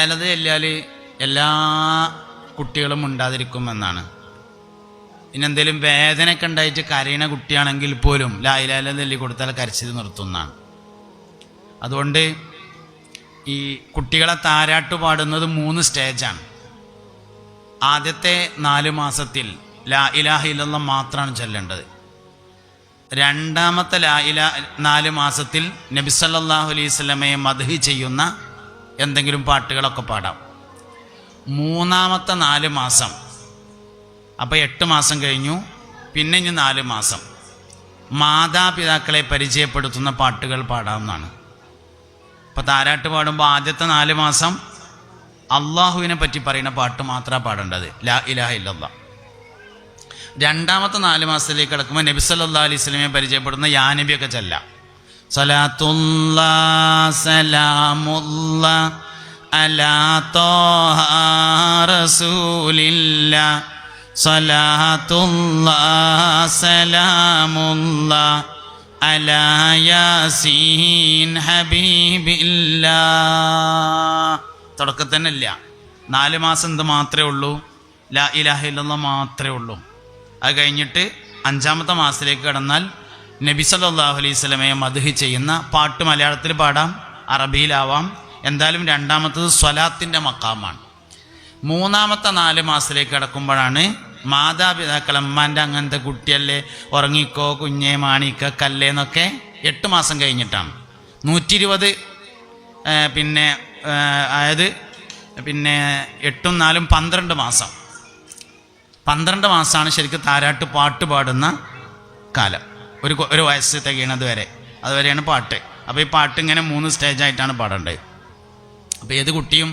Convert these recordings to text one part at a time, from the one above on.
ചിലത് ചെല്ലിയാൽ എല്ലാ കുട്ടികളും ഉണ്ടാതിരിക്കുമെന്നാണ്. പിന്നെന്തെങ്കിലും വേദനയൊക്കെ ഉണ്ടായിട്ട് കരയണ കുട്ടിയാണെങ്കിൽ പോലും ലാ ഇലാഹ ഇല്ലല്ലാഹ് ചൊല്ലി കൊടുത്താൽ കരച്ചിൽ നിർത്തുന്നതാണ്. അതുകൊണ്ട് ഈ കുട്ടികളെ താരാട്ട് പാടുന്നത് 3 സ്റ്റേജാണ്. ആദ്യത്തെ 4 മാസത്തിൽ ലാ ഇലാഹ ഇല്ലല്ലാഹ് മാത്രമാണ് ചൊല്ലേണ്ടത്. രണ്ടാമത്തെ 4 മാസത്തിൽ നബി സല്ലല്ലാഹു അലൈഹി വസല്ലമയെ മദ്ഹ് ചെയ്യുന്ന എന്തെങ്കിലും പാട്ടുകളൊക്കെ പാടാം. മൂന്നാമത്തെ 4 മാസം, അപ്പോൾ 8 മാസം കഴിഞ്ഞു. പിന്നെ ഇനി 4 മാസം മാതാപിതാക്കളെ പരിചയപ്പെടുത്തുന്ന പാട്ടുകൾ പാടാവുന്നതാണ്. അപ്പോൾ താരാട്ട് പാടുമ്പോൾ ആദ്യത്തെ 4 മാസം അള്ളാഹുവിനെ പറ്റി പറയുന്ന പാട്ട് മാത്രമാണ് പാടേണ്ടത്, ലാ ഇലാഹ ഇല്ലല്ലാഹ്. രണ്ടാമത്തെ 4 മാസത്തിലേക്ക് കിടക്കുമ്പോൾ നബി സല്ലല്ലാഹു അലൈഹി വസല്ലമയെ പരിചയപ്പെടുന്ന യാ നബിയൊക്കെ ചൊല്ലാം. സലാത്തുല്ലാഹ് സലാമുല്ലാഹ് അലാ ത്വാഹ റസൂലില്ലാഹ് സലാത്തുല്ലാഹ് സലാമുല്ലാഹ് അലാ യാസീൻ ഹബീബില്ലാഹ്. തുടക്കത്തിൽ തന്നെ ഇല്ല, 4 മാസം ഇത് മാത്രമേ ഉള്ളൂ, ലാ ഇലാഹ ഇല്ലല്ലാഹ് മാത്രമേ ഉള്ളൂ. അത് കഴിഞ്ഞിട്ട് 5-ാമത്തെ മാസത്തിലേക്ക് കടന്നാൽ നബി സല്ലല്ലാഹു അലൈഹി വസല്ലമയെ മദ്ഹ് ചെയ്യുന്ന പാട്ട് മലയാളത്തിൽ പാടാം, അറബിയിലാവാം. എന്തായാലും രണ്ടാമത്തത് സ്വലാത്തിൻ്റെ മക്കാമാണ്. 3-ാമത്തെ 4 മാസത്തിലേക്ക് കടക്കുമ്പോഴാണ് മാതാപിതാക്കൾ അമ്മാൻ്റെ അങ്ങനത്തെ കുട്ടിയല്ലേ, ഉറങ്ങിക്കോ കുഞ്ഞേ മാണിക്ക കല്ലേ എന്നൊക്കെ 8 മാസം കഴിഞ്ഞിട്ടാണ്. 120 പിന്നെ അതായത് പിന്നെ 8ഉം 4ഉം 12 മാസം. 12 മാസമാണ് ശരിക്കും താരാട്ട് പാട്ട് പാടുന്ന കാലം. ഒരു വയസ്സ് തികയണത് വരെ, അതുവരെയാണ് പാട്ട്. അപ്പോൾ ഈ പാട്ട് ഇങ്ങനെ 3 സ്റ്റേജായിട്ടാണ് പാടേണ്ടത്. അപ്പോൾ ഏത് കുട്ടിയും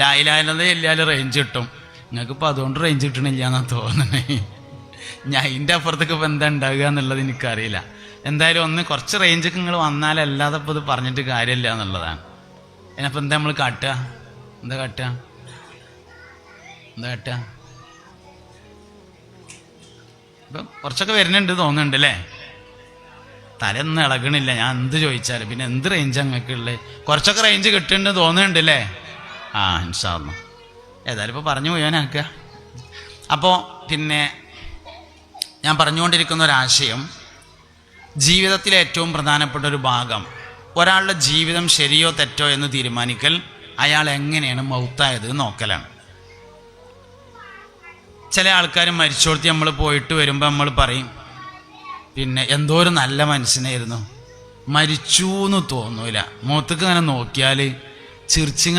ലാ ഇലാഹ ഇല്ലല്ലാഹ് ചൊല്ലിയാൽ റേഞ്ച് കിട്ടും. നിങ്ങൾക്കിപ്പോൾ അതുകൊണ്ട് റേഞ്ച് കിട്ടണില്ല എന്നാണ് തോന്നുന്നത്. ഞാൻ അതിൻ്റെ അപ്പുറത്തേക്ക് ഇപ്പോൾ എന്താ ഉണ്ടാകുക എന്നുള്ളത് എനിക്കറിയില്ല. എന്തായാലും കുറച്ച് റേഞ്ചൊക്കെ നിങ്ങൾ വന്നാലല്ലാതെ ഇപ്പോൾ ഇത് പറഞ്ഞിട്ട് കാര്യമില്ല എന്നുള്ളതാണ്. അതിനപ്പോൾ എന്താ നമ്മൾ കാട്ടുക? എന്താ കാട്ടുക? ഇപ്പം കുറച്ചൊക്കെ വരുന്നുണ്ട് തോന്നുന്നുണ്ട് അല്ലേ? തലയൊന്നും ഇളകണില്ല ഞാൻ എന്ത് ചോദിച്ചാലും. പിന്നെ എന്ത് റേഞ്ച് അങ്ങക്ക് ഉള്ളത്? കുറച്ചൊക്കെ റേഞ്ച് കിട്ടുന്നുണ്ട് തോന്നുന്നുണ്ട് അല്ലേ? ഇൻഷാ അല്ലാഹ്. ഏതായാലും ഇപ്പോൾ പറഞ്ഞു പോയാനാക്കുക. അപ്പോൾ പിന്നെ ഞാൻ പറഞ്ഞുകൊണ്ടിരിക്കുന്ന ഒരാശയം, ജീവിതത്തിലെ ഏറ്റവും പ്രധാനപ്പെട്ട ഒരു ഭാഗം ഒരാളുടെ ജീവിതം ശരിയോ തെറ്റോ എന്ന് തീരുമാനിക്കൽ അയാൾ എങ്ങനെയാണ് മൗത്തായത് നോക്കലാണ്. ചില ആൾക്കാർ മരിച്ചോടത്ത് നമ്മൾ പോയിട്ട് വരുമ്പോൾ നമ്മൾ പറയും, പിന്നെ എന്തോ ഒരു നല്ല മനുഷ്യനായിരുന്നു, മരിച്ചു എന്ന് തോന്നൂല. മുഖത്തേക്ക് അങ്ങനെ നോക്കിയാൽ ചിരിച്ചിങ്ങനെ